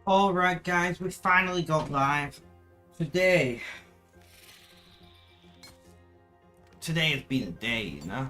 Alright guys, we finally got live. Today has been a day, you know?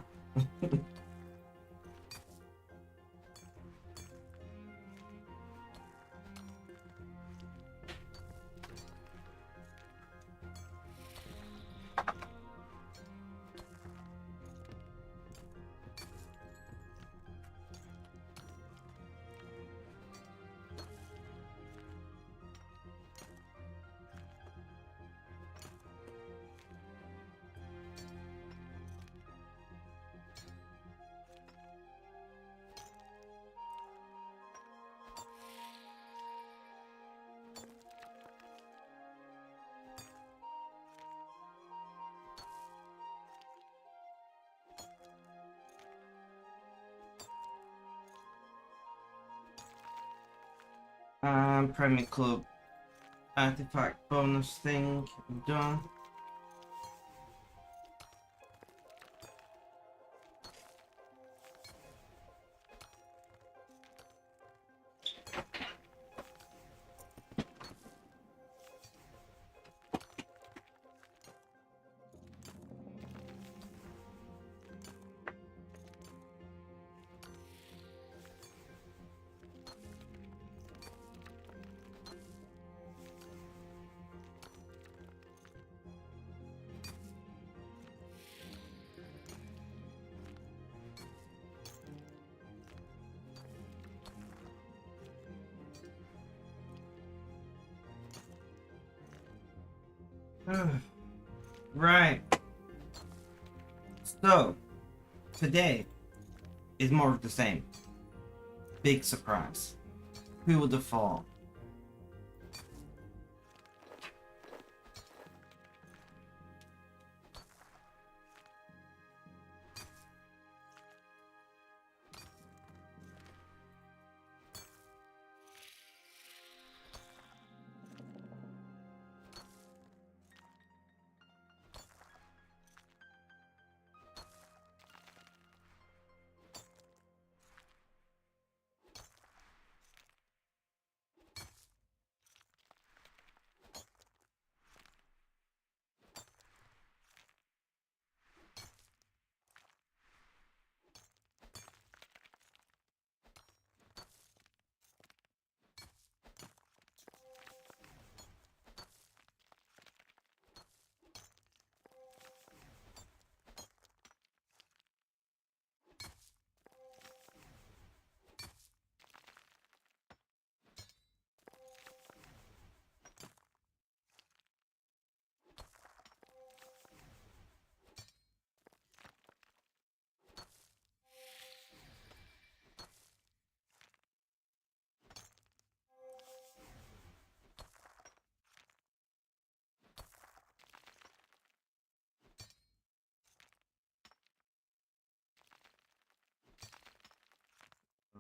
Premier Club artifact bonus thing done. Right. So, today is more of the same. Big surprise. Who would have thought?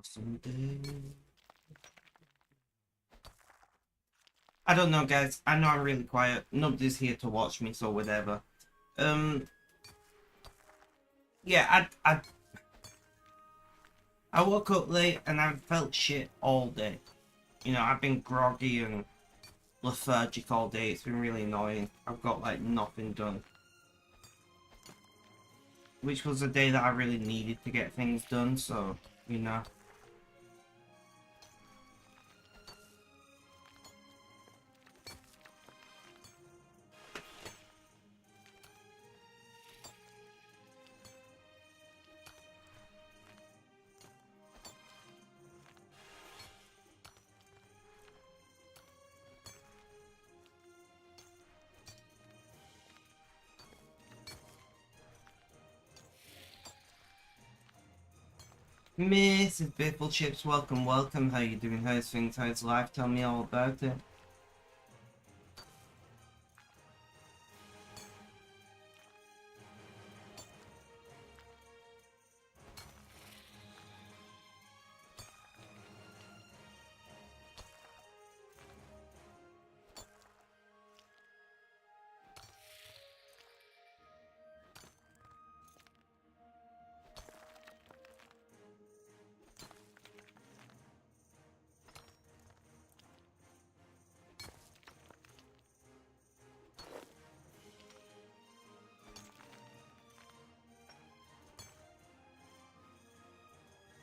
Someday. I don't know, guys. I know I'm really quiet. Nobody's here to watch me, so whatever. Yeah, I woke up late and I felt shit all day. You know, I've been groggy and lethargic all day. It's been really annoying. I've got like nothing done. Which was a day that I really needed to get things done, so, you know. Mrs. Biffle Chips, welcome, welcome. How you doing? How's things? How's life? Tell me all about it.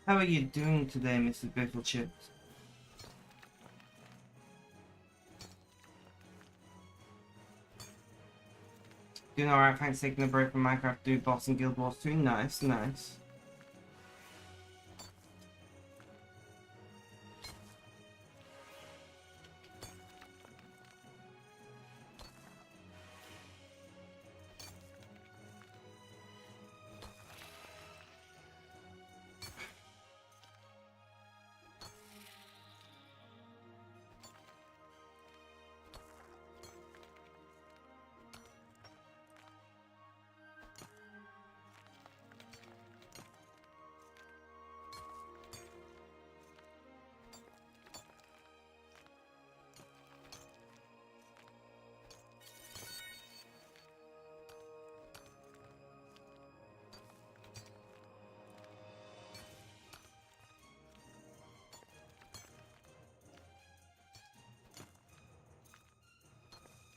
How are you doing today, Mrs. Biffle Chips? Doing alright, thanks for taking a break from Minecraft, do boss and Guild Wars 2. Nice, nice.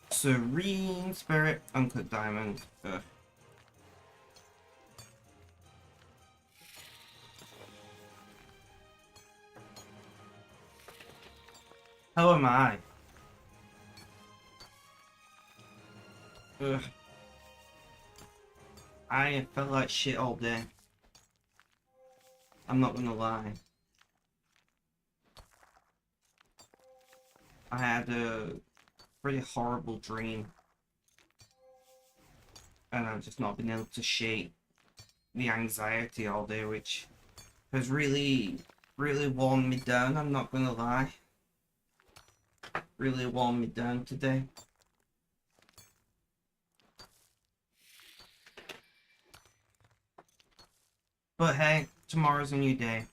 Serene Spirit, Uncut Diamond. Ugh. How am I? Ugh. I felt like shit all day. I'm not gonna lie. I had a pretty horrible dream. And I've just not been able to shake the anxiety all day, which has really worn me down, I'm not gonna lie. Really worn me down today. But hey, tomorrow's a new day.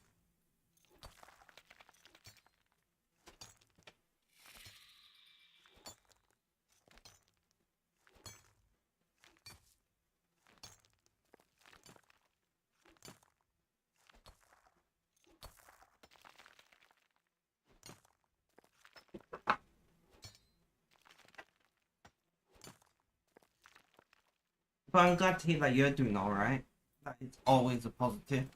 But I'm glad to hear that you're doing alright. That is always a positive.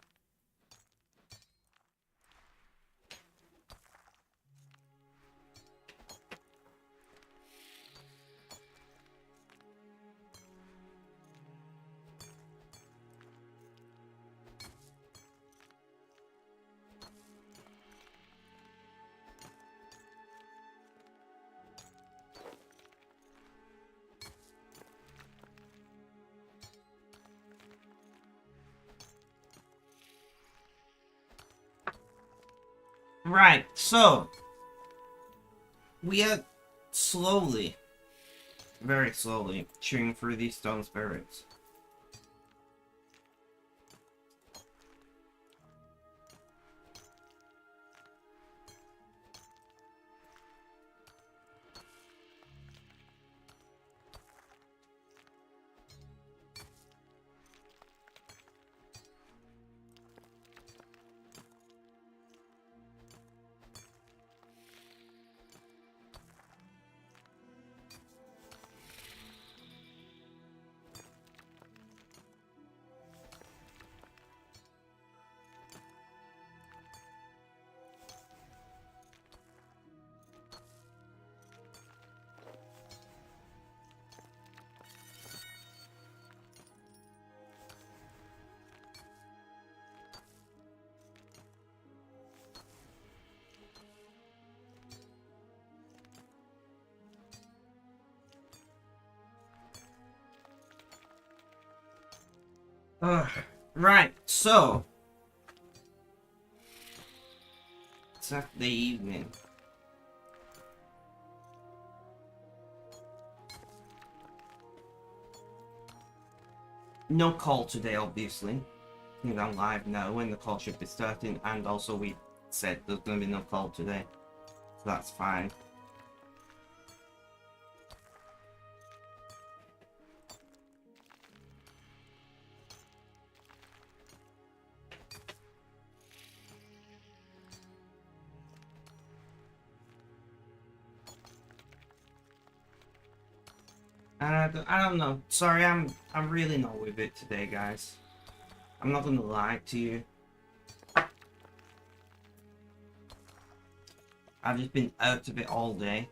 Right, so we are slowly, very slowly, chewing through these stone spirits. Right, so Saturday evening. No call today, obviously. I'm live now when the call should be starting, and also we said there's gonna be no call today, so that's fine. And I don't know. Sorry, I'm really not with it today, guys. I'm not gonna lie to you. I've just been out of it all day.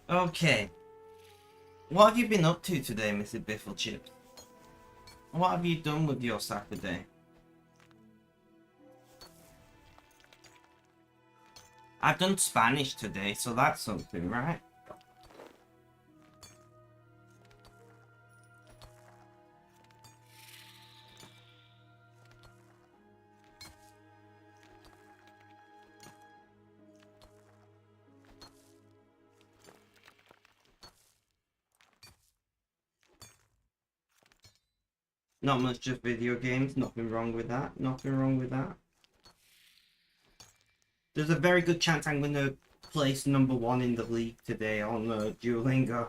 Okay. What have you been up to today, Mr. Bifflechips? What have you done with your Saturday? I've done Spanish today, so that's something, right? Not much, just video games. Nothing wrong with that. Nothing wrong with that. There's a very good chance I'm going to place #1 in the league today on Duolingo.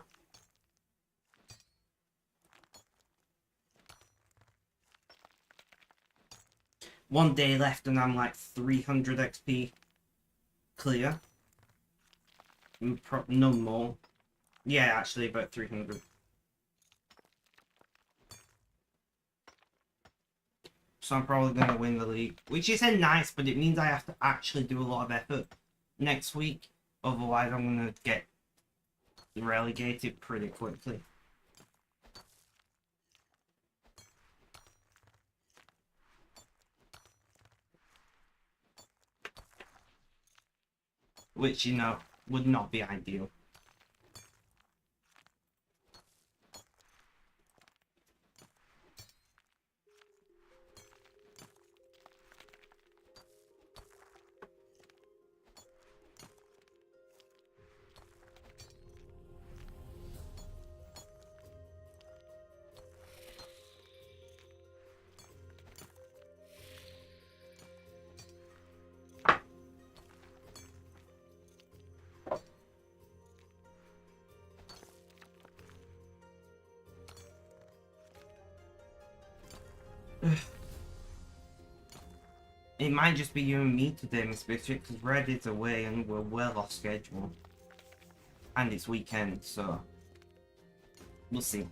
One day left and I'm like 300 XP clear. No more. Yeah, actually about 300. So I'm probably going to win the league. Which isn't nice, but it means I have to actually do a lot of effort next week. Otherwise I'm going to get relegated pretty quickly. Which, you know, would not be ideal. It might just be you and me today, Miss Bishop, because Red is away and we're well off schedule. And it's weekend, so we'll see.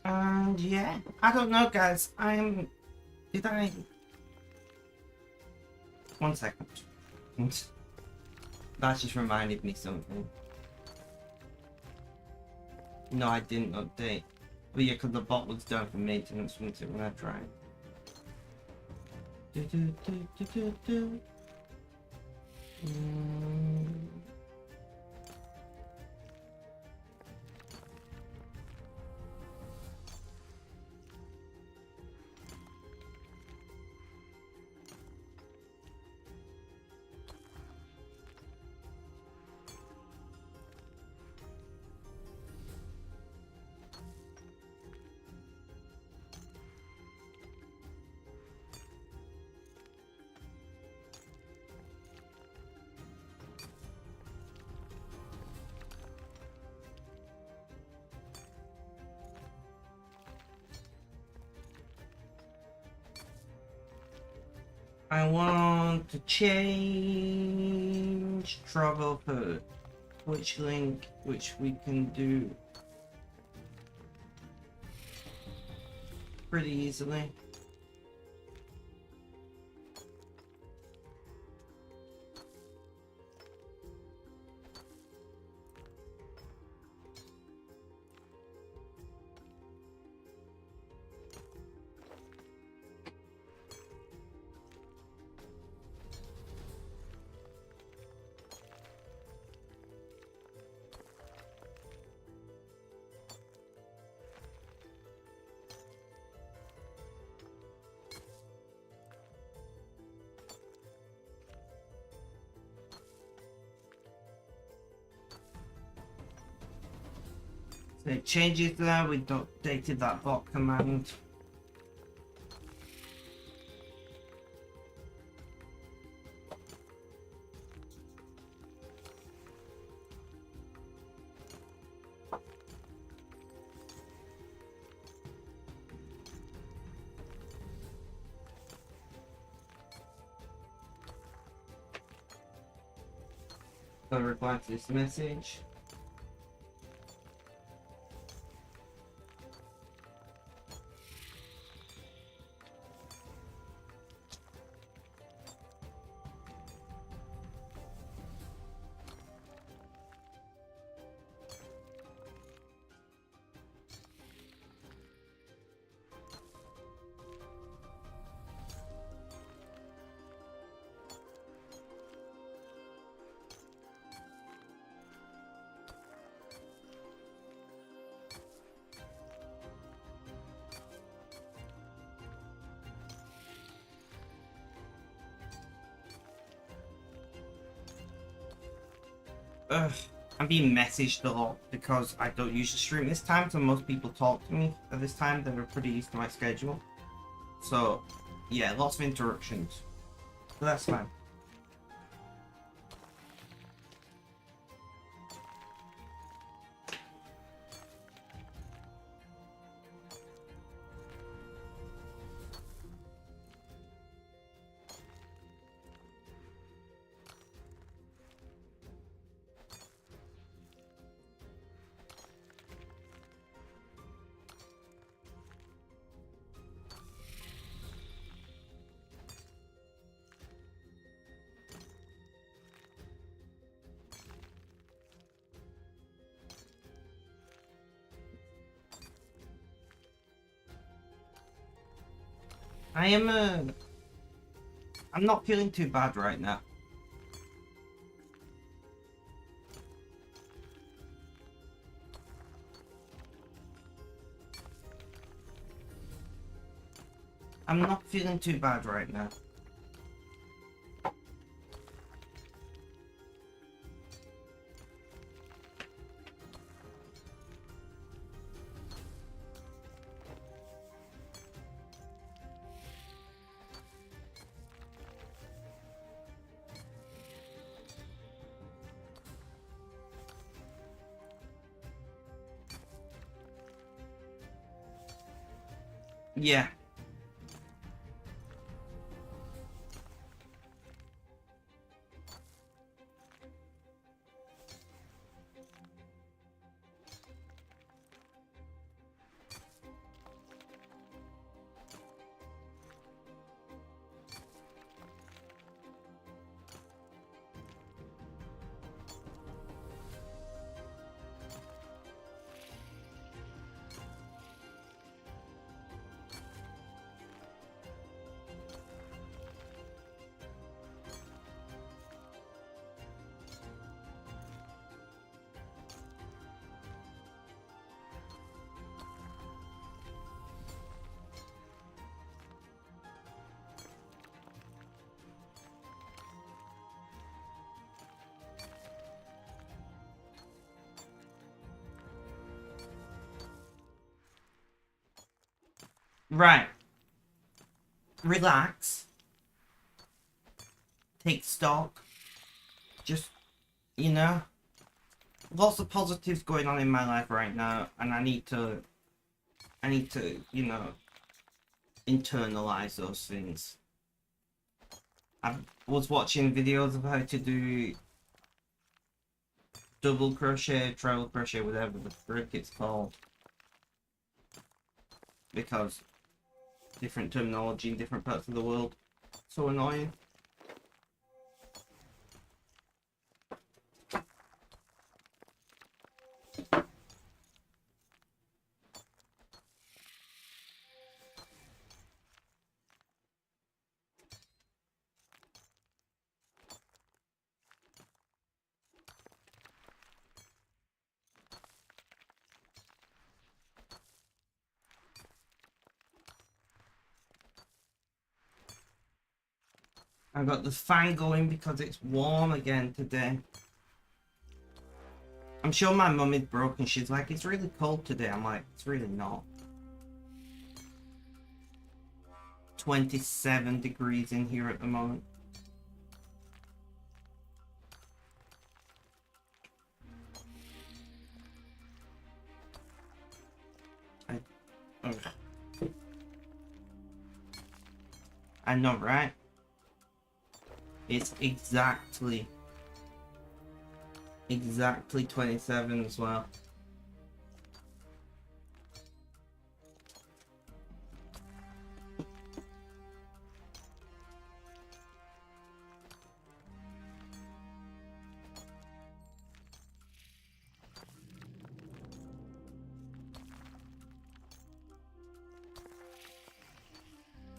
And yeah, I don't know, guys. Did I? 1 second. That just reminded me something. No, I didn't update. But yeah, because the bot was down for maintenance, wasn't it, when I tried? I want to change travel per Twitch link, which we can do pretty easily. So it changes there, we updated that bot command. So reply to this message. Ugh, I'm being messaged a lot because I don't usually stream this time, so most people talk to me at this time. They're pretty used to my schedule. So, yeah, lots of interruptions. But that's fine. I'm not feeling too bad right now. I'm not feeling too bad right now. Yeah. Right. Relax. Take stock. Just, you know, lots of positives going on in my life right now, and I need to, you know, internalize those things. I was watching videos of how to do double crochet, treble crochet, whatever the frick it's called. Because different terminology in different parts of the world. So annoying. I got the fan going because it's warm again today. I'm sure my mum is broken. She's like, it's really cold today. I'm like, it's really not. 27 degrees in here at the moment. Okay. I know, right? It's exactly 27 as well.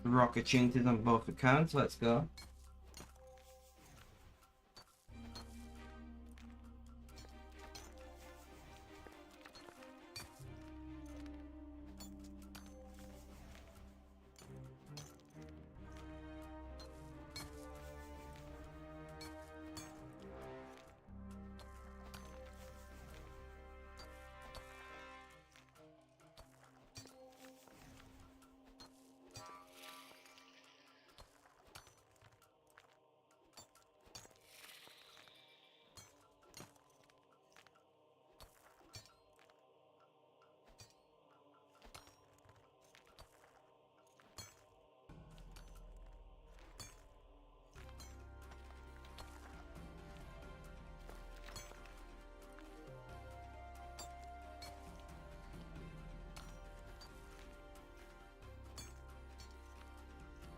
The opportunities on both accounts. Let's go.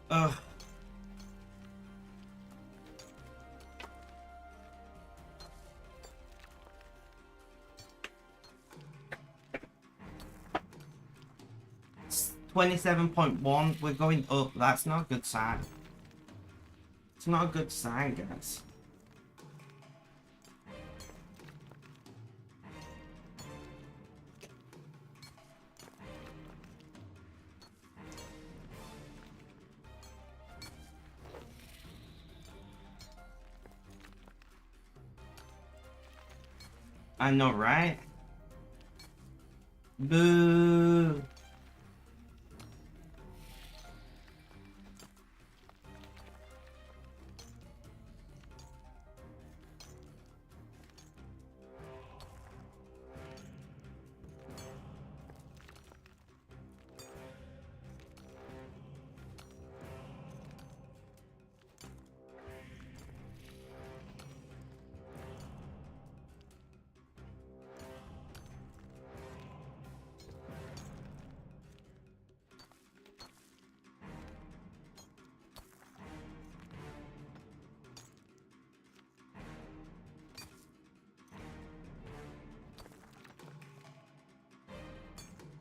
Ugh. It's 27.1. We're going up. That's not a good sign. It's not a good sign, guys. I know, right? Boo.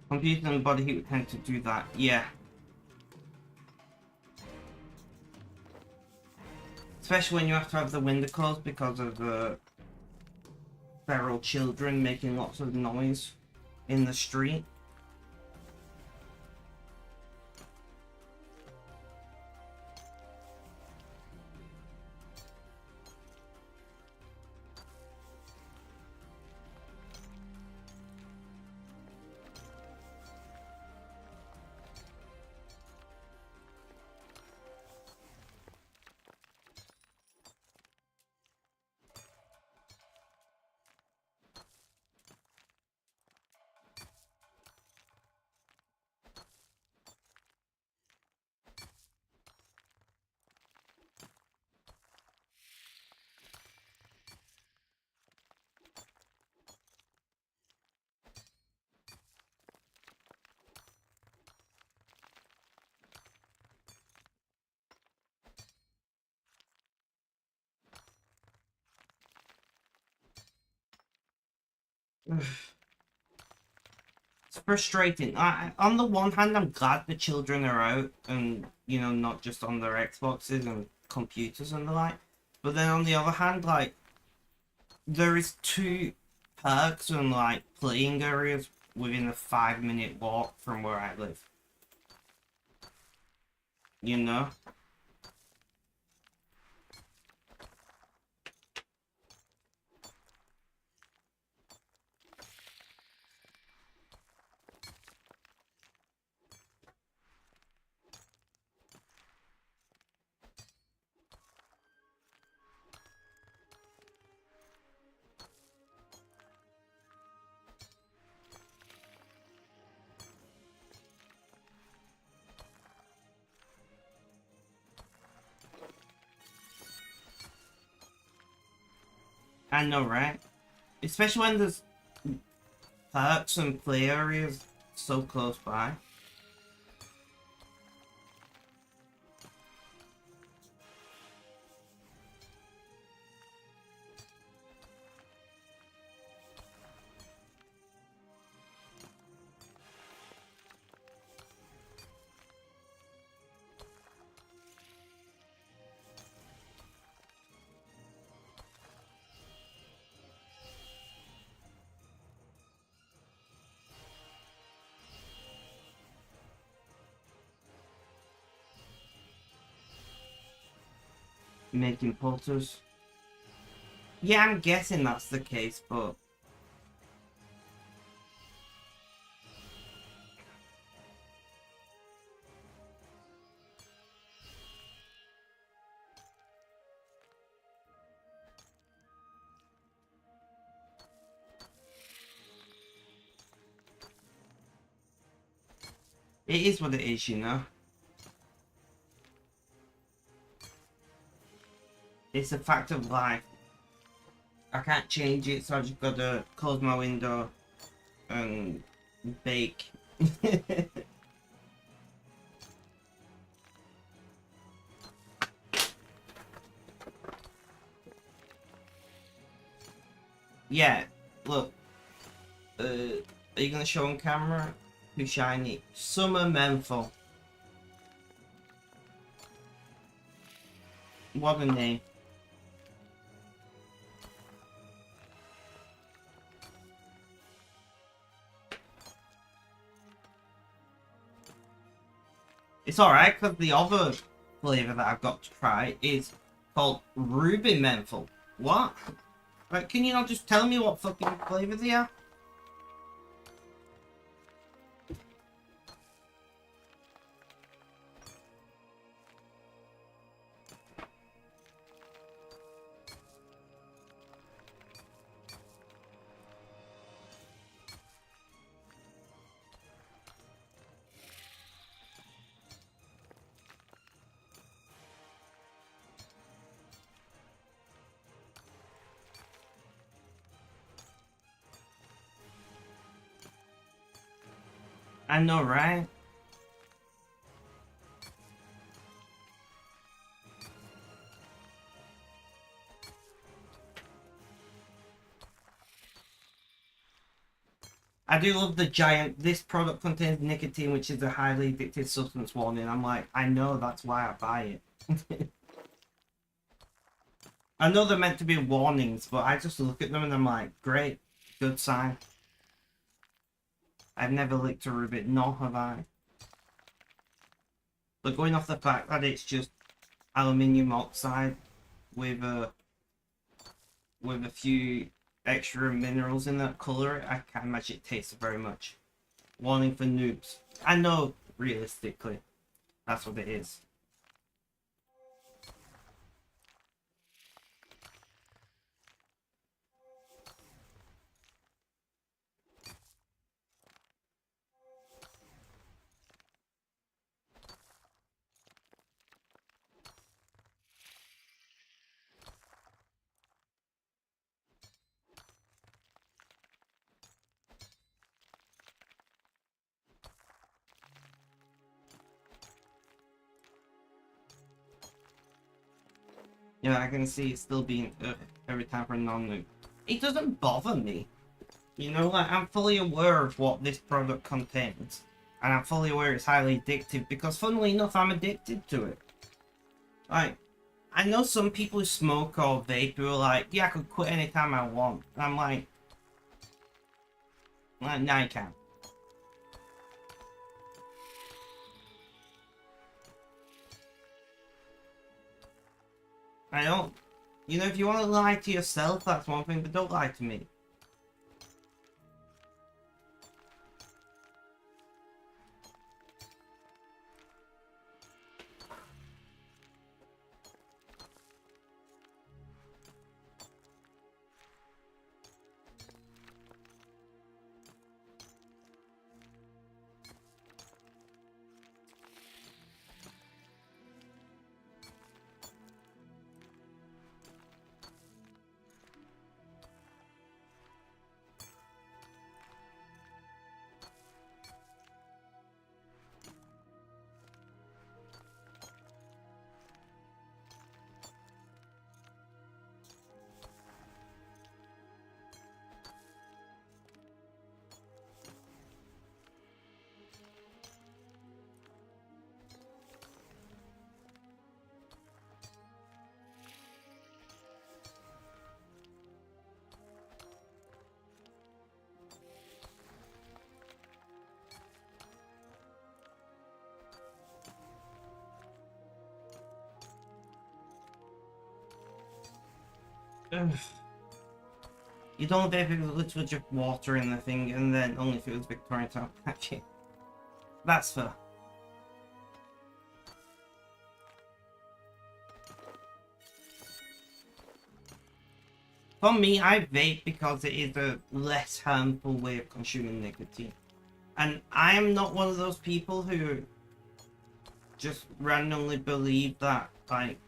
Computer and body heat would tend to do that. Yeah. Especially when you have to have the window closed because of the feral children making lots of noise in the street. It's frustrating. On the one hand, I'm glad the children are out and, you know, not just on their Xboxes and computers and the like. But then on the other hand, like, there is 2 parks and, like, playing areas within a 5-minute walk from where I live. You know? I know, right? Especially when there's perks and play areas so close by. Making porters. Yeah, I'm guessing that's the case, but it is what it is, you know? It's a fact of life. I can't change it, so I just gotta close my window and bake. Yeah, look. Are you gonna show on camera? Who's shiny? Summer Menthol. What a name. It's alright, because the other flavour that I've got to try is called Ruby Menthol. What? Like, can you not just tell me what fucking flavour they are? I know, right? I do love the giant, this product contains nicotine, which is a highly addictive substance warning. I'm like, I know, that's why I buy it. I know they're meant to be warnings, but I just look at them and I'm like, great, good sign. I've never licked a Ruby, nor have I. But going off the fact that it's just aluminium oxide with a few extra minerals in that colour, I can't imagine it tastes very much. Warning for noobs. I know, realistically, that's what it is. Yeah, I can see it still being every time for a non-noob. It doesn't bother me. You know, like, I'm fully aware of what this product contains. And I'm fully aware it's highly addictive because, funnily enough, I'm addicted to it. Like, I know some people who smoke or vape who are like, yeah, I could quit anytime I want. And I'm like, now you can. I don't, you know, if you want to lie to yourself, that's one thing, but don't lie to me. Ugh. You'd only vape if it was literally just water in the thing, and then only if it was Victorian style packaging. That's fair. For me, I vape because it is a less harmful way of consuming nicotine. And I am not one of those people who just randomly believe that, like,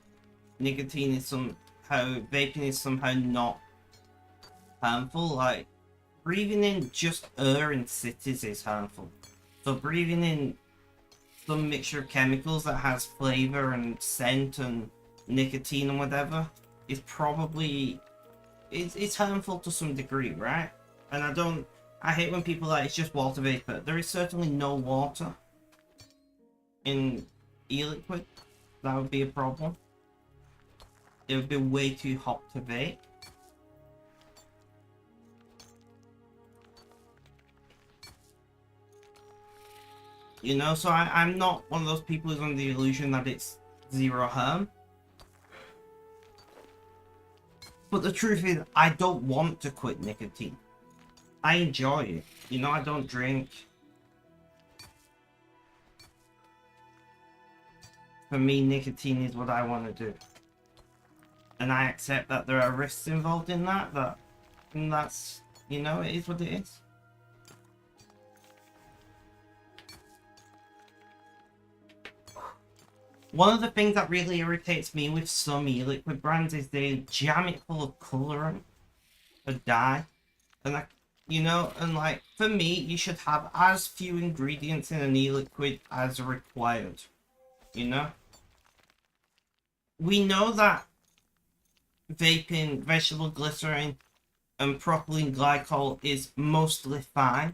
nicotine is vaping is somehow not harmful. Like, breathing in just air in cities is harmful. So breathing in some mixture of chemicals that has flavor and scent and nicotine and whatever is probably it's harmful to some degree, right? And I hate when people are like, it's just water vapor. There is certainly no water in e-liquid. That would be a problem. It would be way too hot to vape. You know, so I'm not one of those people who's under the illusion that it's zero harm. But the truth is, I don't want to quit nicotine. I enjoy it. You know, I don't drink. For me, nicotine is what I want to do. And I accept that there are risks involved in that, and that's, you know, it is what it is. One of the things that really irritates me with some e-liquid brands is they jam it full of colorant or dye. And like, you know, and like, for me, you should have as few ingredients in an e-liquid as required. You know? We know that vaping vegetable glycerin and propylene glycol is mostly fine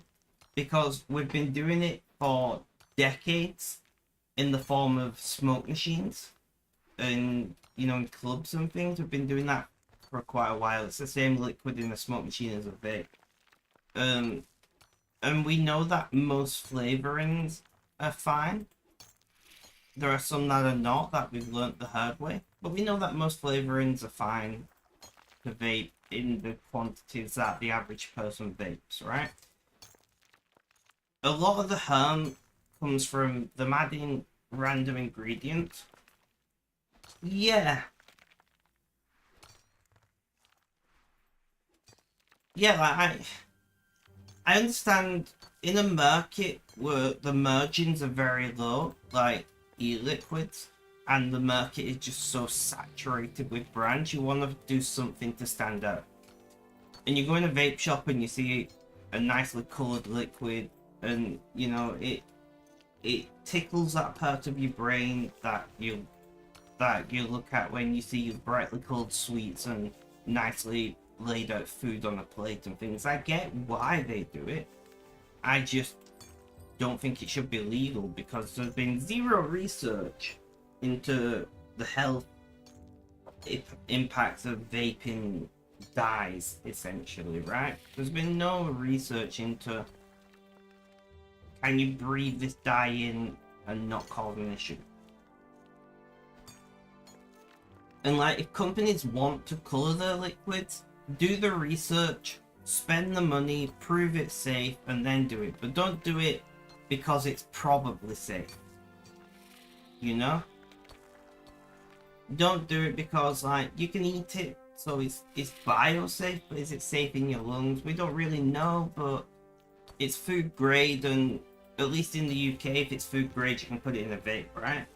because we've been doing it for decades in the form of smoke machines and, you know, in clubs and things. We've been doing that for quite a while. It's the same liquid in a smoke machine as a vape. And we know that most flavorings are fine. There are some that are not, that we've learnt the hard way. But we know that most flavorings are fine to vape in the quantities that the average person vapes, right? A lot of the harm comes from them adding random ingredients. Yeah. Yeah, like, I understand in a market where the margins are very low, like e-liquids, and the market is just so saturated with brands, you want to do something to stand out. And you go in a vape shop and you see a nicely coloured liquid, and, you know, it tickles that part of your brain that you look at when you see brightly coloured sweets and nicely laid out food on a plate and things. I get why they do it. I just don't think it should be legal because there's been zero research into the health impacts of vaping dyes, essentially, right? There's been no research into, can you breathe this dye in and not cause an issue? And like, if companies want to colour their liquids, do the research, spend the money, prove it's safe, and then do it. But don't do it because it's probably safe. You know? Don't do it because, like, you can eat it, so it's bio-safe, but is it safe in your lungs? We don't really know, but it's food grade, and at least in the UK, if it's food grade, you can put it in a vape, right?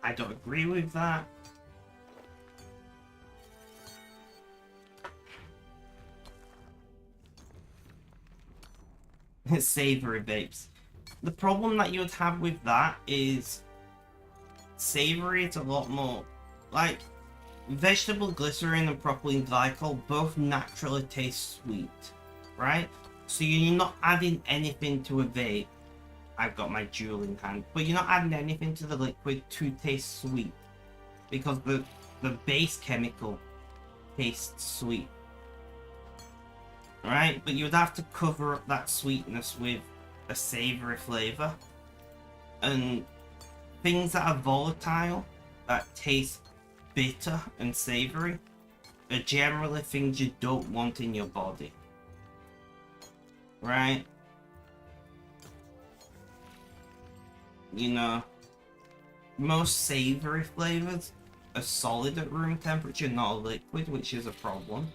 I don't agree with that. Savory vapes. The problem that you would have with that is savory, it's a lot more like vegetable glycerin and propylene glycol both naturally taste sweet, right? So you're not adding anything to a vape. I've got my jewel in hand, but you're not adding anything to the liquid to taste sweet because the base chemical tastes sweet. Right, but you would have to cover up that sweetness with a savory flavor, and things that are volatile that taste bitter and savory are generally things you don't want in your body. Right? You know, most savory flavors are solid at room temperature, not a liquid, which is a problem.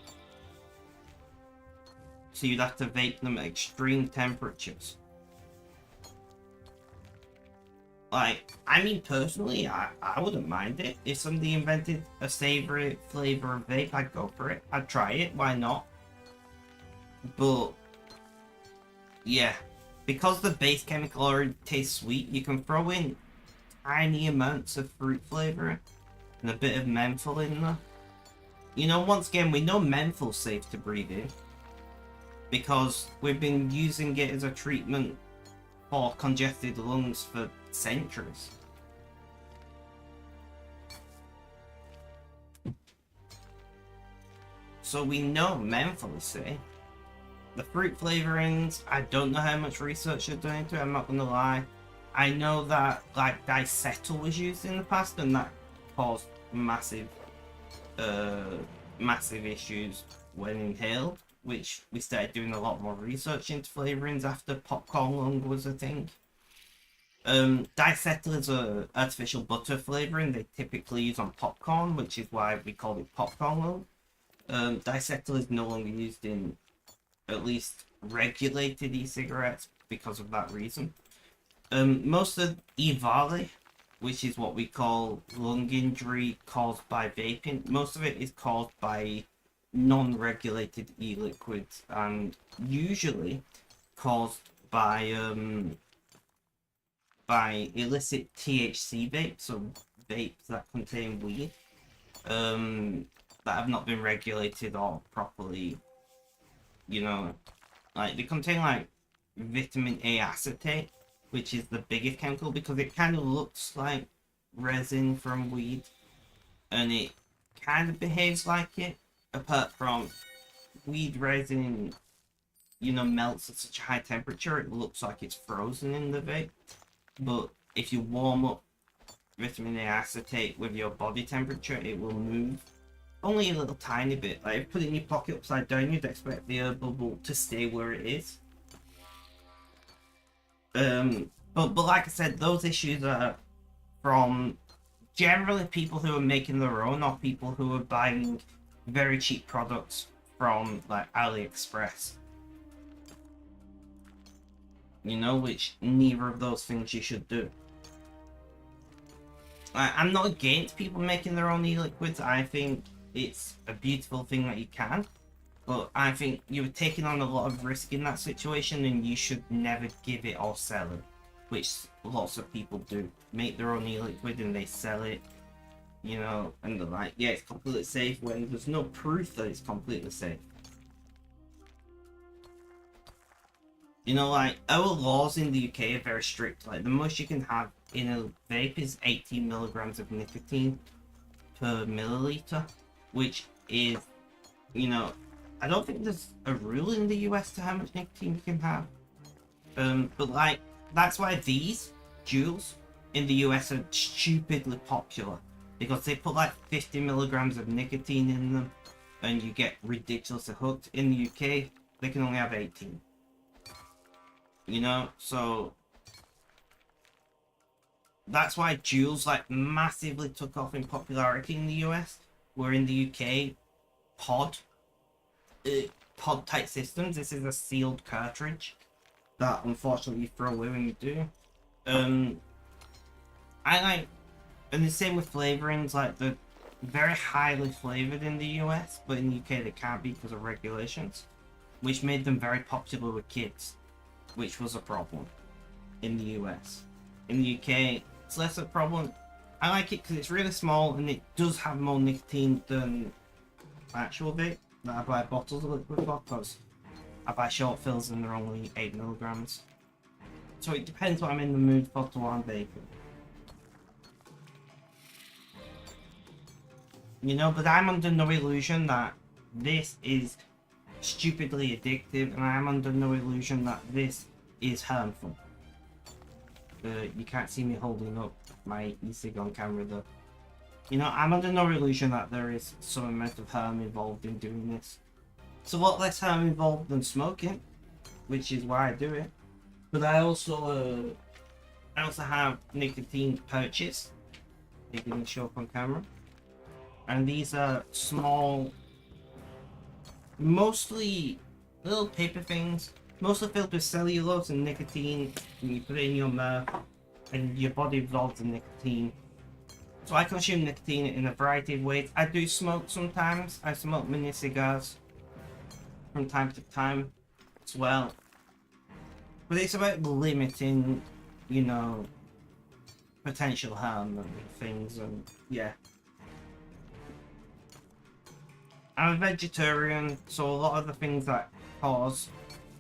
So you'd have to vape them at extreme temperatures. Like, I mean, personally, I wouldn't mind it. If somebody invented a savory flavor of vape, I'd go for it. I'd try it, why not? But, yeah. Because the base chemical already tastes sweet, you can throw in tiny amounts of fruit flavor and a bit of menthol in there. You know, once again, we know menthol's safe to breathe in, because we've been using it as a treatment for congested lungs for centuries. So we know menthol is safe. The fruit flavorings, I don't know how much research they're doing into it, I'm not gonna lie. I know that like diacetyl was used in the past and that caused massive issues when inhaled, which we started doing a lot more research into flavorings after popcorn lung was a thing. Diacetyl is a artificial butter flavoring they typically use on popcorn, which is why we call it popcorn lung. Diacetyl is no longer used in at least regulated e-cigarettes because of that reason. Most of EVALI, which is what we call lung injury caused by vaping, most of it is caused by non-regulated e-liquids and usually caused by illicit THC vapes, so vapes that contain weed, that have not been regulated or properly, you know, like they contain like vitamin A acetate, which is the biggest chemical because it kind of looks like resin from weed and it kind of behaves like it, apart from weed resin, you know, melts at such a high temperature it looks like it's frozen in the vape. But if you warm up vitamin A acetate with your body temperature, it will move only a little tiny bit. Like if you put it in your pocket upside down, you'd expect the air bubble to stay where it is. But like I said, those issues are from generally people who are making their own or people who are buying very cheap products from like AliExpress. You know, which neither of those things you should do. I'm not against people making their own e-liquids. I think it's a beautiful thing that you can. But I think you're taking on a lot of risk in that situation and you should never give it or sell it. Which lots of people do. Make their own e-liquid and they sell it. You know, and they're like, yeah, it's completely safe when there's no proof that it's completely safe. You know, like, our laws in the UK are very strict. Like, the most you can have in a vape is 18 milligrams of nicotine per milliliter, which is, you know, I don't think there's a rule in the US to how much nicotine you can have. But like, that's why these Juuls in the US are stupidly popular. Because they put like 50 milligrams of nicotine in them and you get ridiculously hooked. In the UK, they can only have 18. You know, so that's why Juuls like massively took off in popularity in the US, where in the UK, pod type systems, this is a sealed cartridge that unfortunately you throw away when you do. I like, and the same with flavorings, like they're very highly flavored in the US, but in the UK they can't be because of regulations, which made them very popular with kids, which was a problem in the US. In the UK, it's less of a problem. I like it because it's really small and it does have more nicotine than actual vape that I buy bottles of liquid for, because I buy short fills and they're only 8 milligrams. So it depends what I'm in the mood for to what I'm vaping. You know, but I'm under no illusion that this is stupidly addictive, and I am under no illusion that this is harmful. You can't see me holding up my e-cig on camera though. You know, I'm under no illusion that there is some amount of harm involved in doing this. It's a lot less harm involved than smoking, which is why I do it. But I also have nicotine pouches. They didn't show up on camera. And these are small, mostly little paper things, mostly filled with cellulose and nicotine, and you put it in your mouth, and your body absorbs the nicotine. So I consume nicotine in a variety of ways. I do smoke sometimes. I smoke mini cigars from time to time as well. But it's about limiting, you know, potential harm and things, and yeah. I'm a vegetarian, so a lot of the things that cause,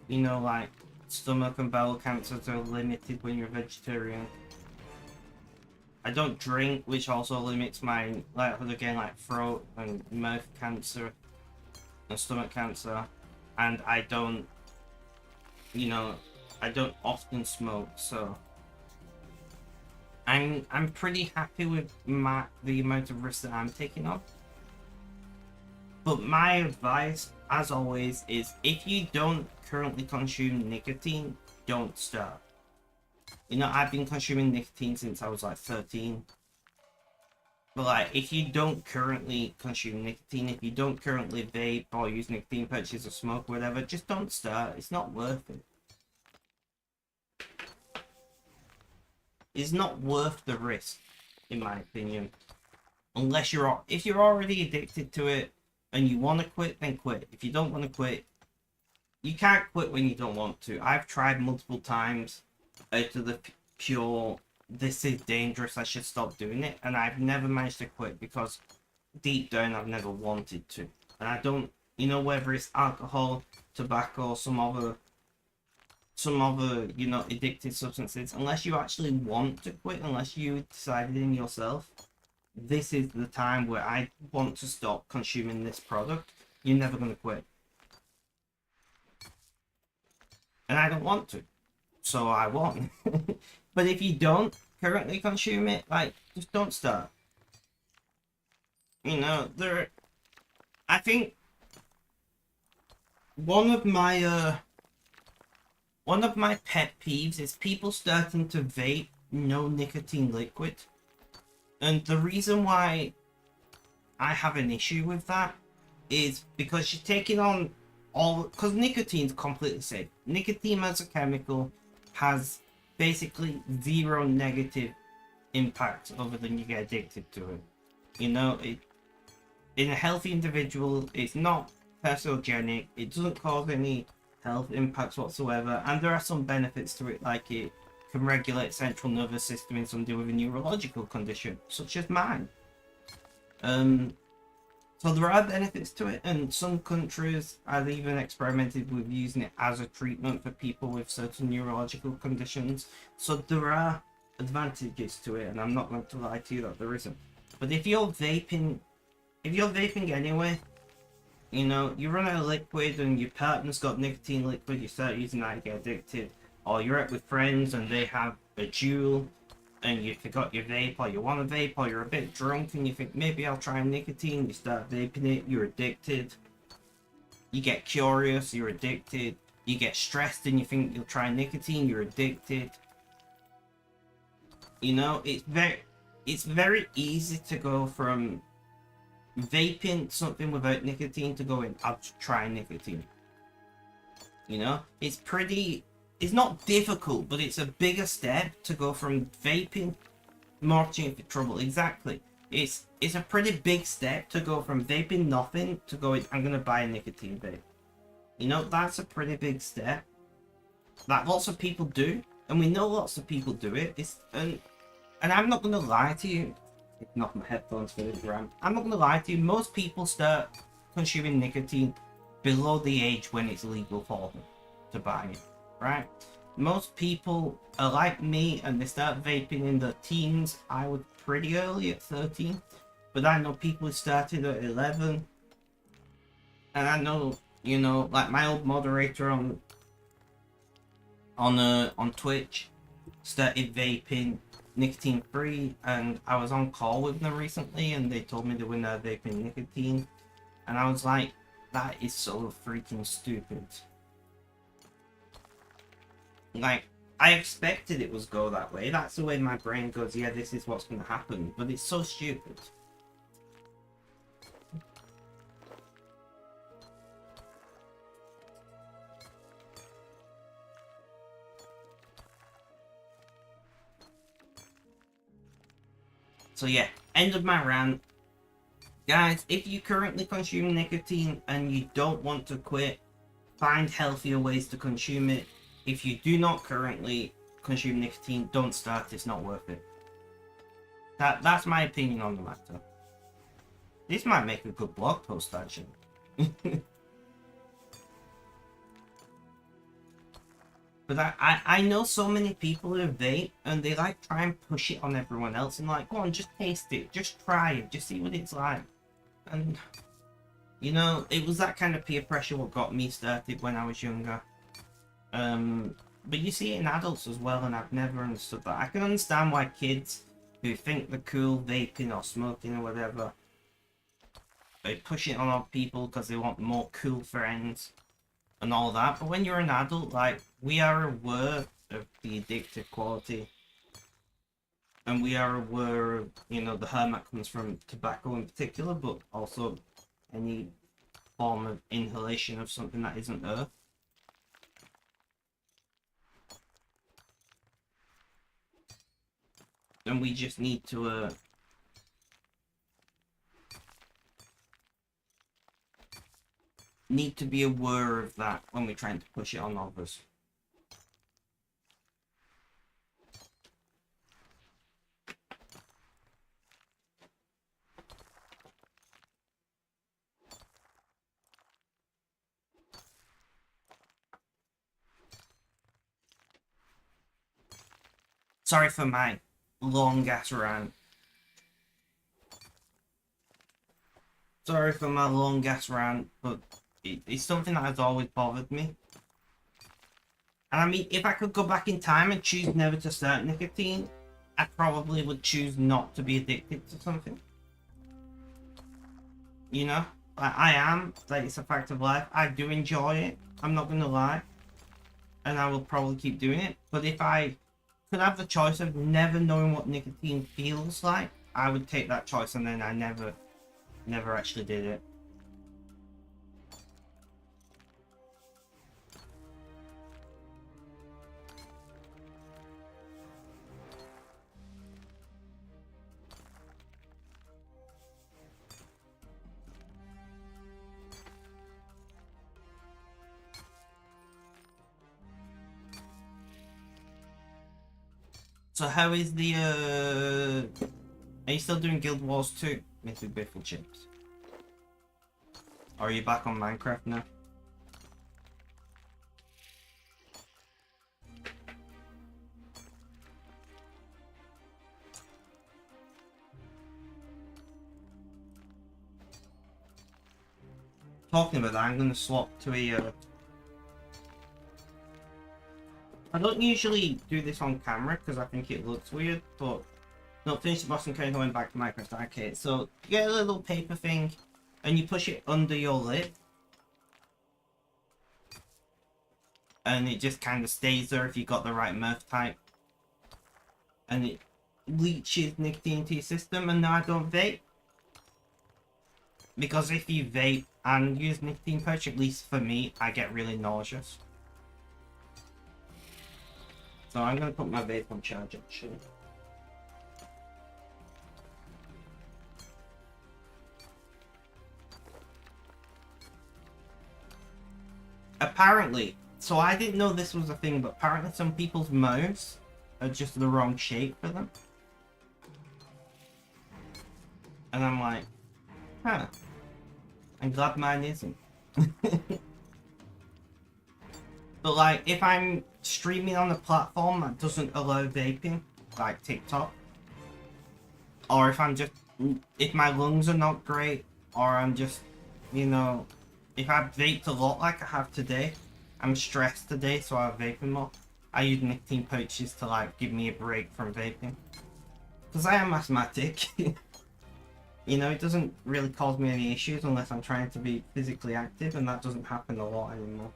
you know, like stomach and bowel cancers are limited when you're a vegetarian. I don't drink, which also limits my likelihood of getting like throat and mouth cancer and stomach cancer. And I don't, you know, I don't often smoke, so I'm pretty happy with the amount of risk that I'm taking on. But my advice, as always, is if you don't currently consume nicotine, don't start. You know, I've been consuming nicotine since I was like 13. But like, if you don't currently consume nicotine, if you don't currently vape or use nicotine pouches or smoke, whatever, just don't start. It's not worth it. It's not worth the risk, in my opinion. Unless if you're already addicted to it and you want to quit, then quit. If you don't want to quit, you can't quit when you don't want to. I've tried multiple times out of the pure, this is dangerous, I should stop doing it, and I've never managed to quit because deep down I've never wanted to. And I don't, you know, whether it's alcohol, tobacco, some other, you know, addictive substances, unless you actually want to quit, unless you decided in yourself, this is the time where I want to stop consuming this product, you're never going to quit. And I don't want to, so I won't. But if you don't currently consume it, like, just don't start. You know, I think one of my pet peeves is people starting to vape no nicotine liquid. And the reason why I have an issue with that is because you're taking on because nicotine's completely safe. Nicotine as a chemical has basically zero negative impact other than you get addicted to it. You know, in a healthy individual, it's not carcinogenic, it doesn't cause any health impacts whatsoever, and there are some benefits to it, like it can regulate central nervous system in somebody with a neurological condition, such as mine. So there are benefits to it, and some countries have even experimented with using it as a treatment for people with certain neurological conditions. So there are advantages to it, and I'm not going to lie to you that there isn't. But if you're vaping anyway, you know, you run out of liquid and your partner's got nicotine liquid, you start using that, you get addicted. Or you're out with friends and they have a Juul and you forgot your vape, or you want to vape, or you're a bit drunk and you think maybe I'll try nicotine, you start vaping it, you're addicted. You get curious, you're addicted. You get stressed and you think you'll try nicotine, you're addicted. You know, it's very easy to go from vaping something without nicotine to going, I'll try nicotine. You know, it's not difficult, but it's a bigger step to go from vaping, marching for trouble. Exactly. It's a pretty big step to go from vaping nothing to going, I'm going to buy a nicotine vape. You know, that's a pretty big step that lots of people do, and we know lots of people do it. And I'm not going to lie to you. Taking off my headphones for this rant. I'm not going to lie to you. Most people start consuming nicotine below the age when it's legal for them to buy it. Right? Most people are like me and they start vaping in their teens. I was pretty early at 13, but I know people who started at 11. And I know, you know, like my old moderator on Twitch started vaping nicotine free, and I was on call with them recently and they told me they were now vaping nicotine, and I was like, that is so freaking stupid. Like, I expected it was go that way. That's the way my brain goes, yeah, this is what's going to happen, but it's so stupid. So yeah, end of my rant. Guys, if you currently consume nicotine and you don't want to quit, find healthier ways to consume it. If you do not currently consume nicotine, don't start, it's not worth it. That's my opinion on the matter. This might make a good blog post, actually. But I know so many people who vape and they like try and push it on everyone else and like, go on, just taste it, just try it, just see what it's like. And you know, it was that kind of peer pressure what got me started when I was younger. But you see it in adults as well, and I've never understood that. I can understand why kids who think they're cool vaping or smoking or whatever, they push it on other people because they want more cool friends and all that. But when you're an adult, like, we are aware of the addictive quality, and we are aware of, you know, the harm that comes from tobacco in particular, but also any form of inhalation of something that isn't earth. And we just need to be aware of that when we're trying to push it on others. Sorry for my long ass rant. Sorry for my long ass rant, but it's something that has always bothered me. And I mean, if I could go back in time and choose never to start nicotine, I probably would choose not to be addicted to something. You know? I am, like, it's a fact of life. I do enjoy it, I'm not gonna lie. And I will probably keep doing it. But if I could have the choice of never knowing what nicotine feels like, I would take that choice, and then I never actually did it. So how is the are you still doing Guild Wars 2, Mr. Biffle Chips? Or are you back on Minecraft now? Talking about that, I'm gonna swap to a I don't usually do this on camera because I think it looks weird, but no, finish the boss and kind of going back to Minecraft Arcade. So you get a little paper thing and you push it under your lid, and it just kind of stays there if you got the right mirth type, and it leaches nicotine into your system. And now I don't vape, because if you vape and use nicotine pouch, at least for me, I get really nauseous. So I'm gonna put my vape on charge actually. Apparently, so I didn't know this was a thing, but apparently some people's mouths are just the wrong shape for them. And I'm like, huh, I'm glad mine isn't. But like, if I'm streaming on a platform that doesn't allow vaping, like TikTok, or if my lungs are not great, or I'm just, you know, if I've vaped a lot like I have today, I'm stressed today, so I'm vaping more. I use nicotine pouches to like give me a break from vaping. because I am asthmatic. You know, it doesn't really cause me any issues unless I'm trying to be physically active, and that doesn't happen a lot anymore.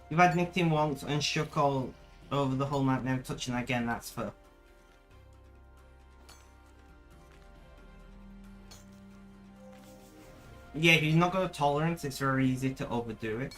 You've had nicotine once and shook all over the whole night, never touching again, that's fair. Yeah, if you've not got a tolerance, it's very easy to overdo it.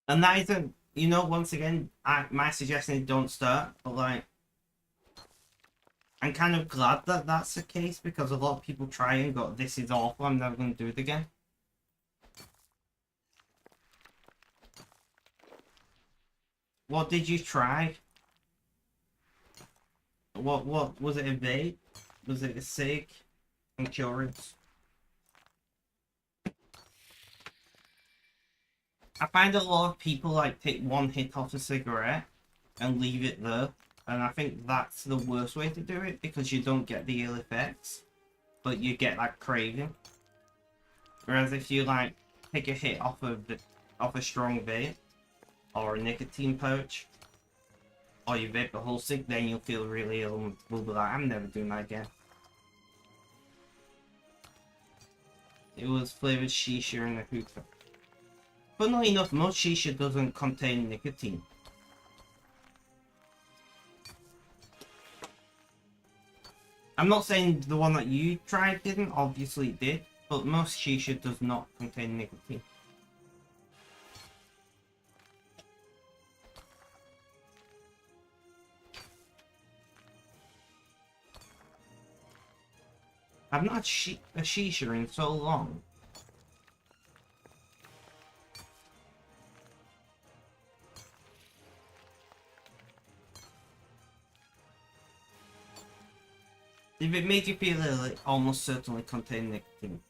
And that isn't, you know, once again, my suggestion is don't start, but like, I'm kind of glad that that's the case because a lot of people try and go, this is awful, I'm never going to do it again. What did you try? What was it, a vape? Was it a cig? Insurance? I find a lot of people like take one hit off a cigarette and leave it there, and I think that's the worst way to do it because you don't get the ill effects, but you get that craving. Whereas if you like take a hit off a strong vape or a nicotine pouch, or you vape the whole cig, then you'll feel really ill and will be like, I'm never doing that again. It was flavored shisha and a hookah. Funnily enough, most shisha doesn't contain nicotine. I'm not saying the one that you tried didn't, obviously it did, but most shisha does not contain nicotine. I've not had a shisha in so long. If it made you feel ill, it almost certainly contained nicotine.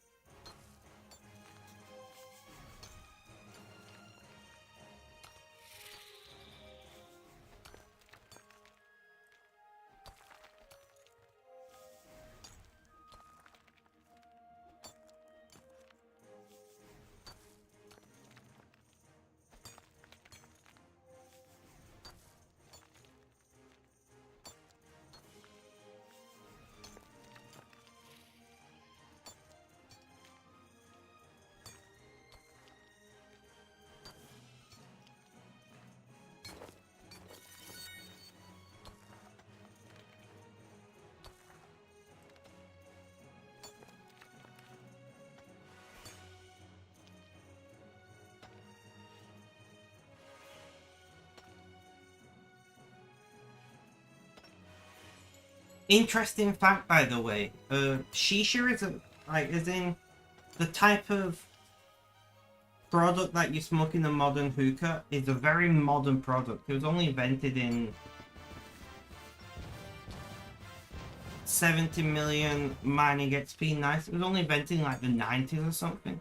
Interesting fact, by the way, shisha isn't like, as in the type of product that you smoke in a modern hookah is a very modern product. It was only invented in 70 million mining XP. Nice. It was only invented in like the 90s or something.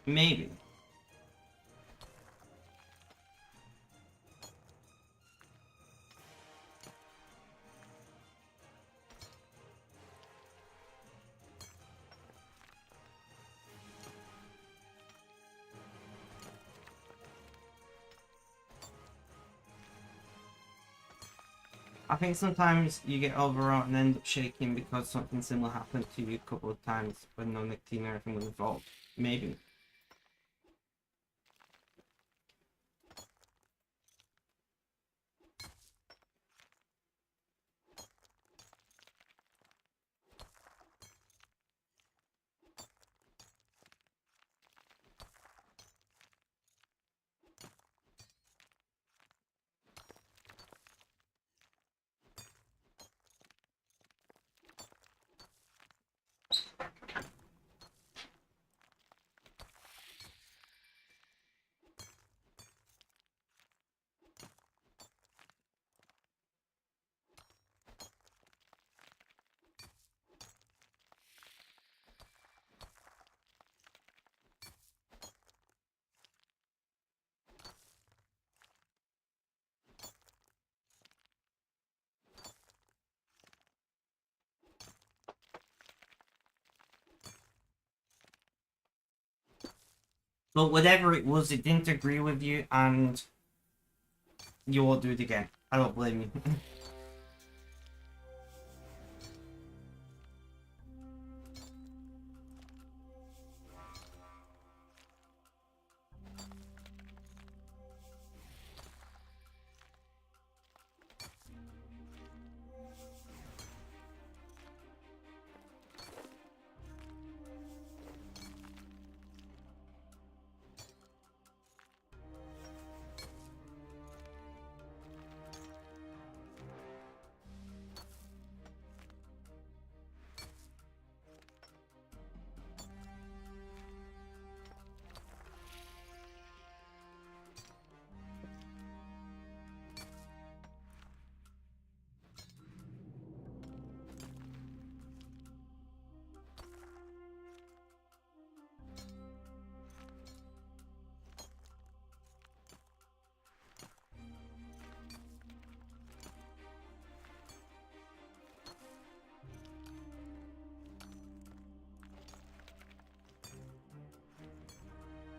Maybe. I think sometimes you get overwrought and end up shaking because something similar happened to you a couple of times when no nicotine or anything was involved. Maybe. But whatever it was, it didn't agree with you, and you won't do it again. I don't blame you.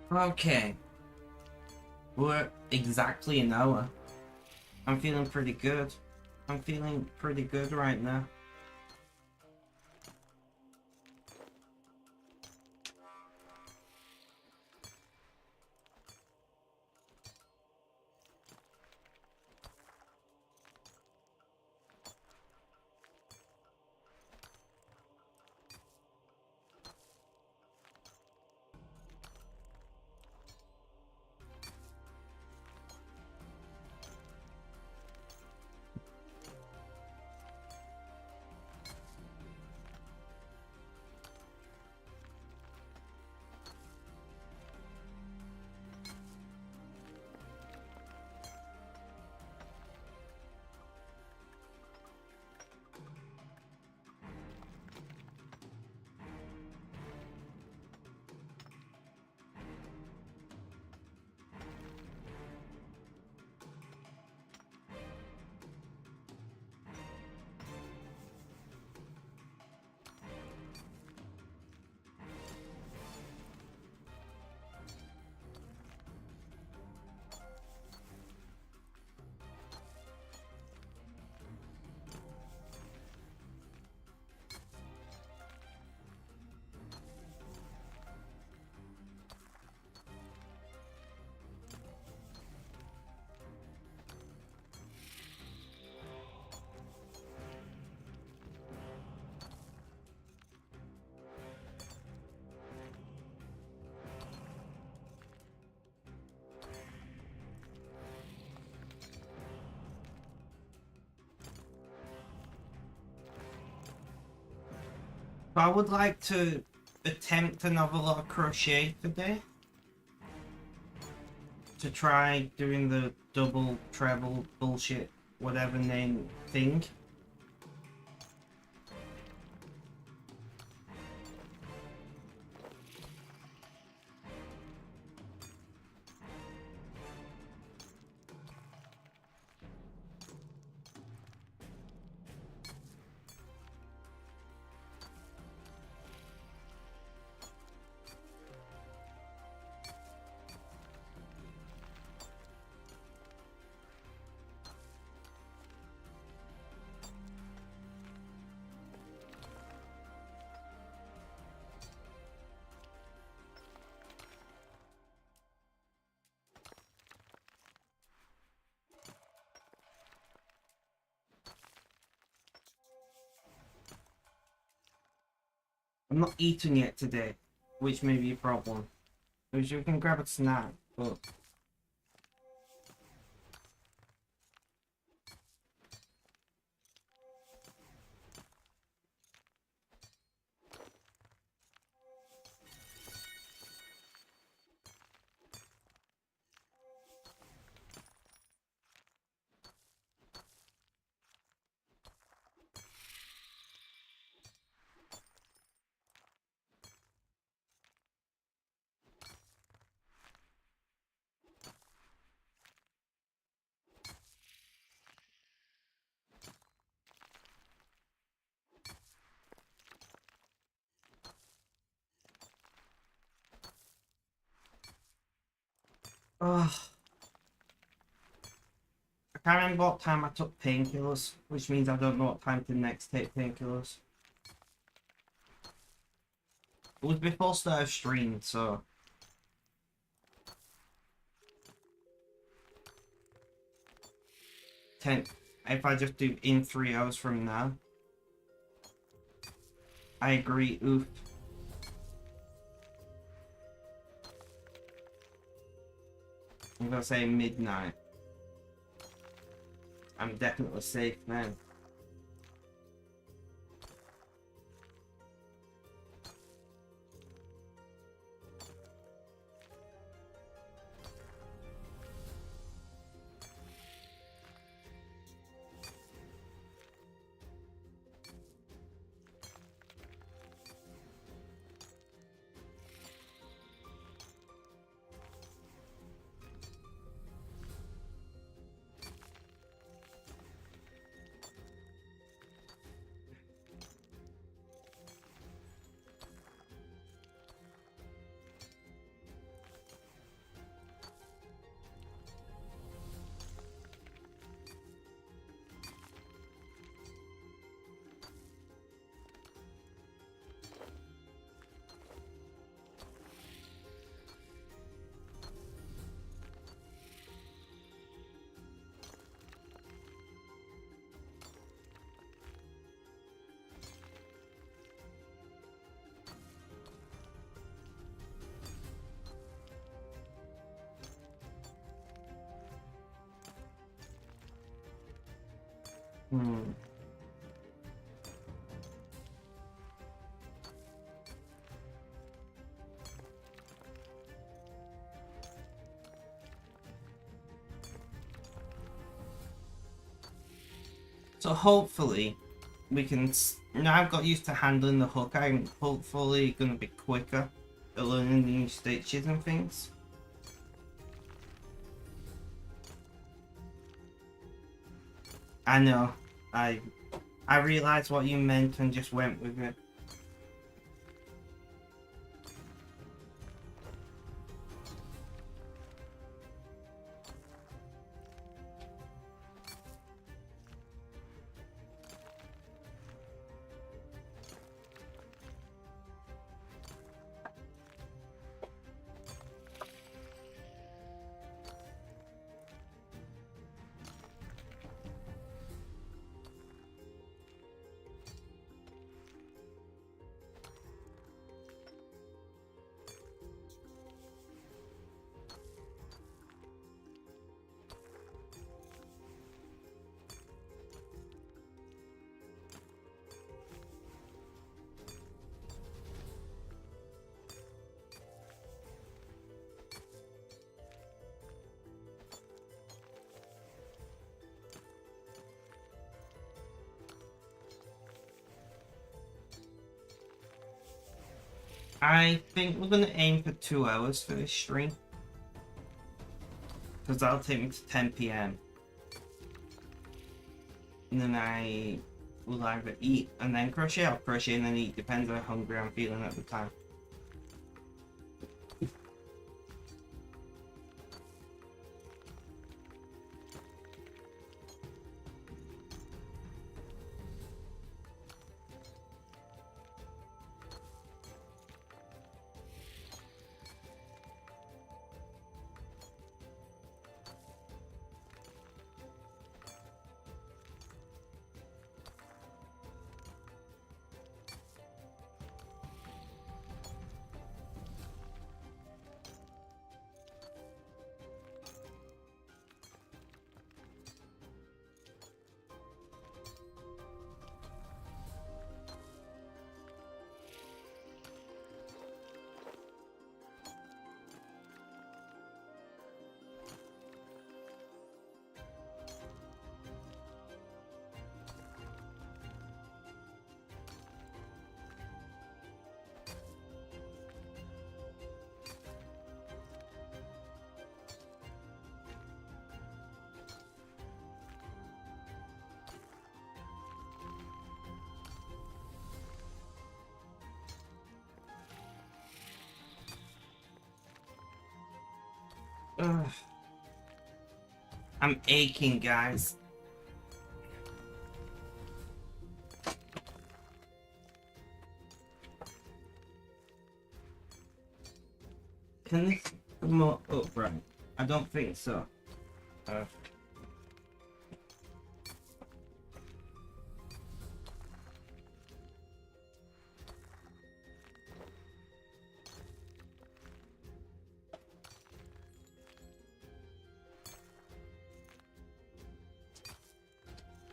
Okay. We're exactly an hour. I'm feeling pretty good. I'm feeling pretty good right now. But I would like to attempt another lot of crochet today. To try doing the double, treble, bullshit, whatever name thing. I'm not eating yet today, which may be a problem. Which you can grab a snack, but... Ugh. I can't remember what time I took painkillers, which means I don't know what time to next take painkillers. It was before start of stream, so... 10... If I just do in 3 hours from now. I agree, oof. I'm gonna say midnight. I'm definitely safe then. So hopefully we can... Now I've got used to handling the hook, I'm hopefully going to be quicker at learning the new stitches and things. I know, I realised what you meant and just went with it. I think we're going to aim for 2 hours for this stream. Because that'll take me to 10 PM. And then I will either eat and then crochet, or crochet and then eat, depends on how hungry I'm feeling at the time. Ugh. I'm aching, guys. Can this come up? Oh, right. I don't think so.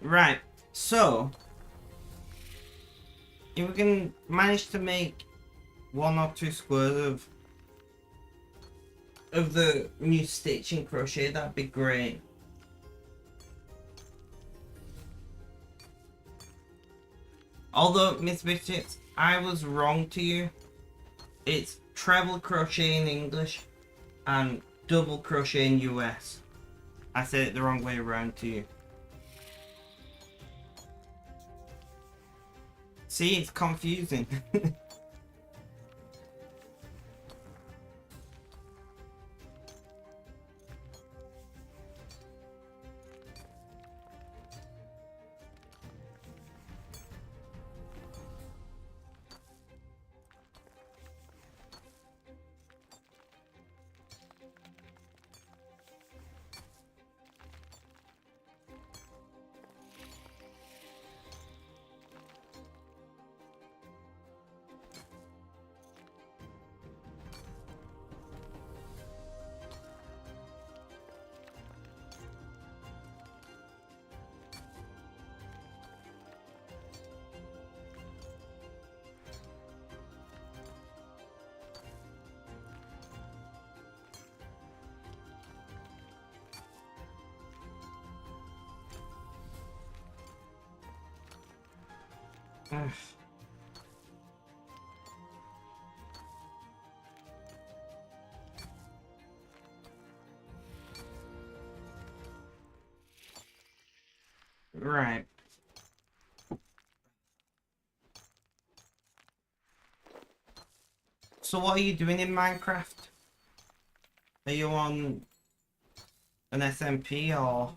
Right. So, if we can manage to make 1 or 2 squares of the new stitching crochet, that'd be great. Although, Miss Biscuits, I was wrong to you. It's treble crochet in English and double crochet in US. I said it the wrong way around to you. See, it's confusing. Right. So what are you doing in Minecraft? Are you on an SMP or?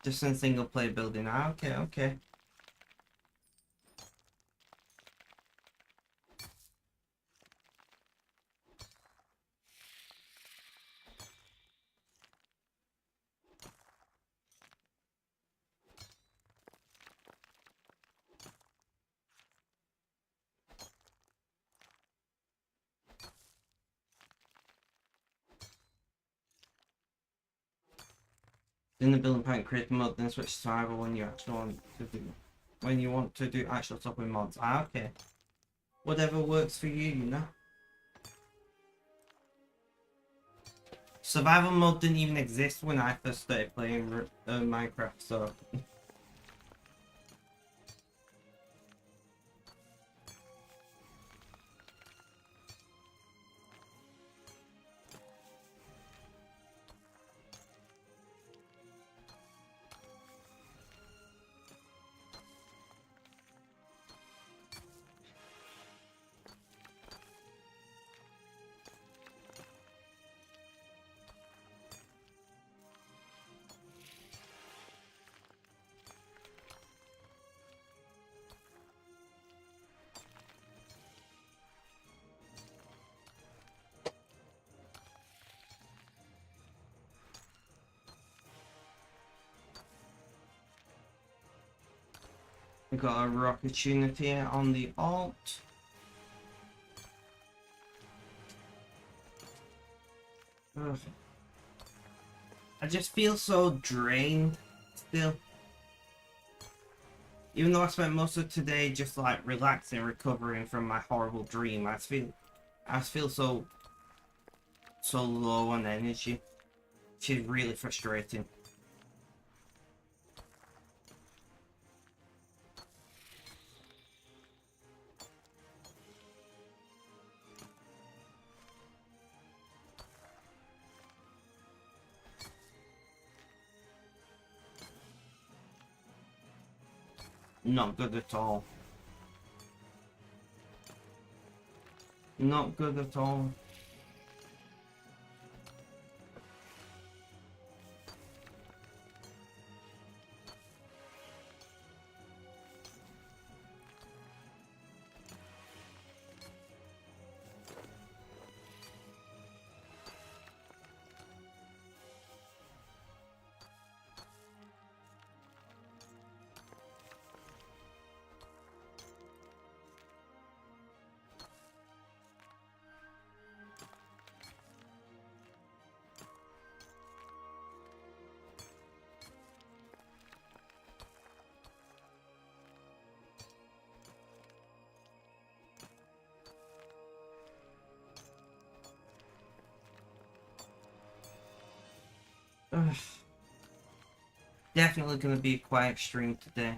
Just in single player building? Ah, okay, okay. In the building point, create mod, then switch to survival when you actually want to do actual stuff with mods. Ah, okay. Whatever works for you, you know. Survival mode didn't even exist when I first started playing Minecraft, so. We got a opportunity on the alt. Ugh. I just feel so drained still. Even though I spent most of today just like relaxing, recovering from my horrible dream, I feel so low on energy. Which is really frustrating. Not good at all. Not good at all. Ugh. Definitely gonna be a quiet stream today.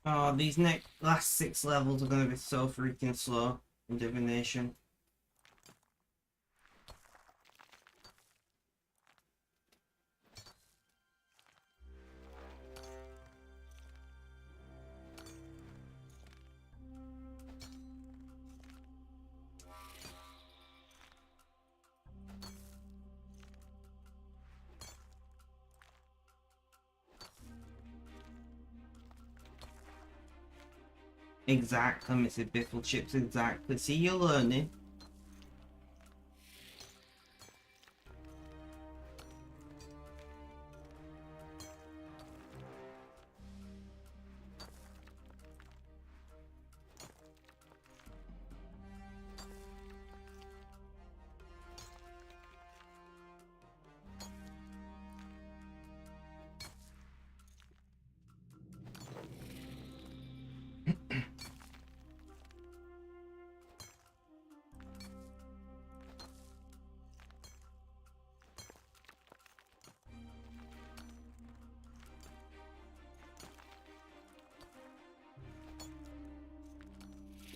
Oh, these last 6 levels are gonna be so freaking slow in divination. Exactly, Mr. Biffle Chips, exactly. See, you're learning.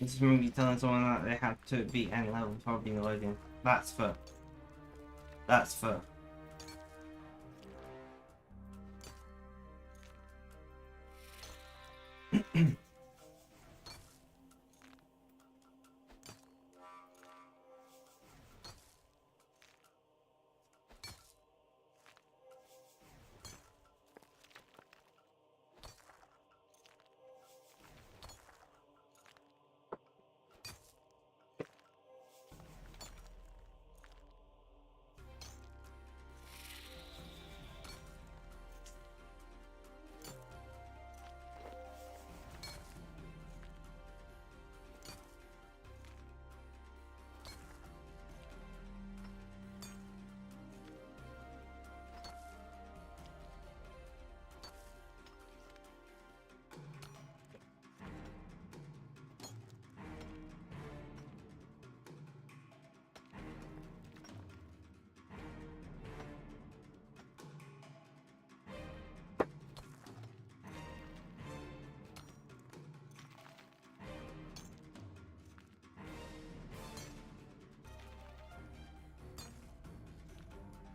This is me telling someone that they have to beat any level before being loading. That's fair. That's fair.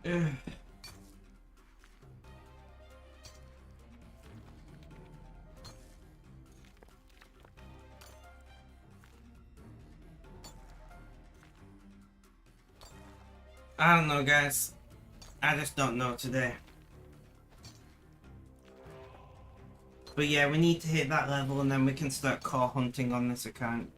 Ugh. I don't know, guys. I just don't know today. But yeah, we need to hit that level and then we can start core hunting on this account.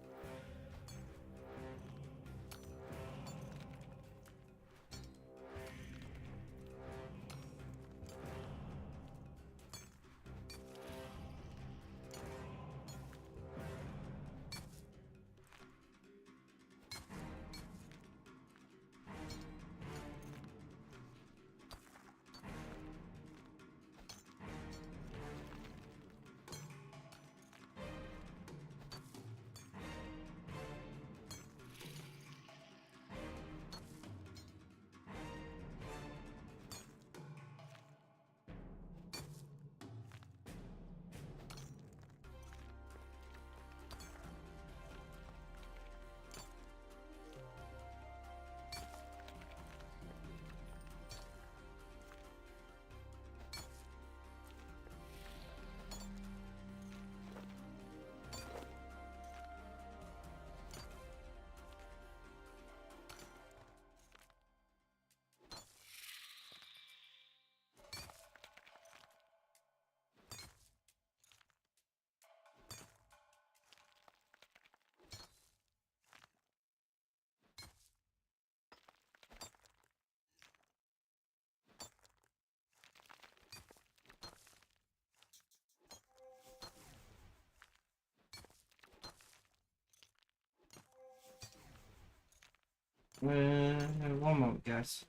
One moment, guys.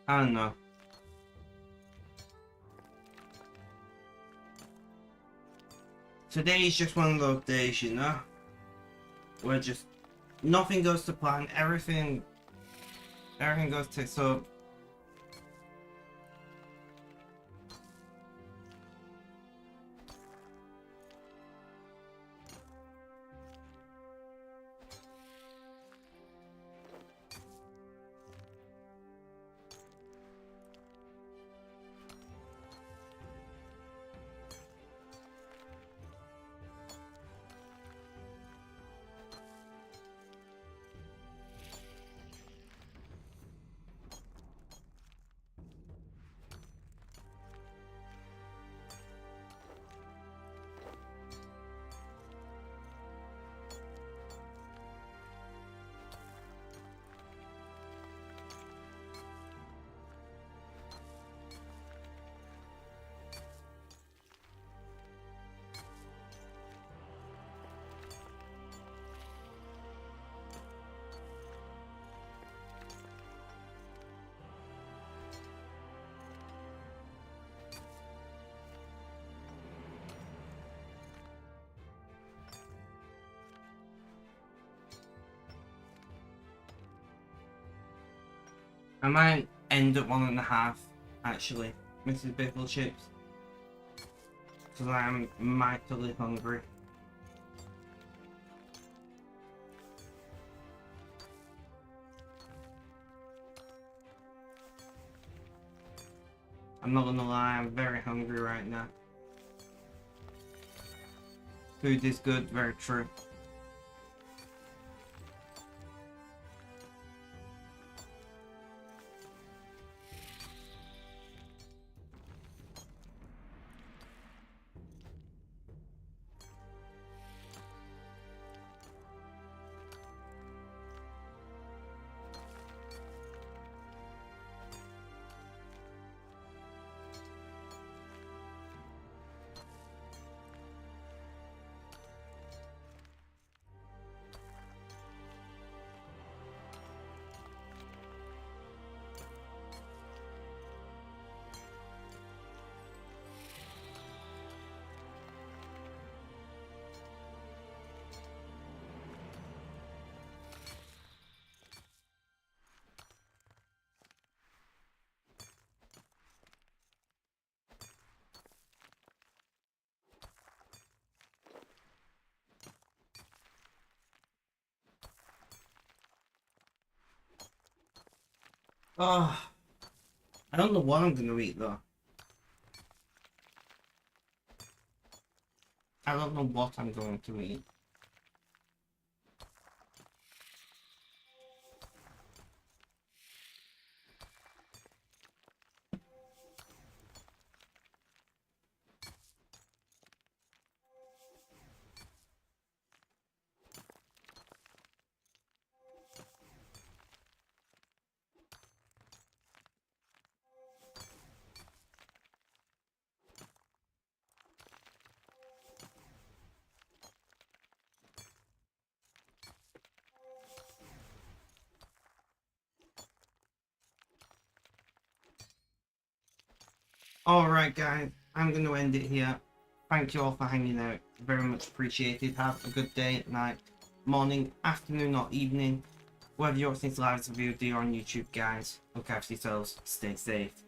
I don't know. Today is just one of those days, you know? Where just nothing goes to plan, everything goes to so. I might end at 1.5 actually, Mrs. Biffle Chips. Because I am mightily hungry. I'm not gonna lie, I'm very hungry right now. Food is good, very true. Oh, I don't know what I'm gonna eat though. I don't know what I'm going to eat. Alright guys, I'm going to end it here. Thank you all for hanging out. Very much appreciated. Have a good day, night, morning, afternoon or evening. Whether you're listening to live as a video on YouTube, guys. Look after yourselves. Stay safe.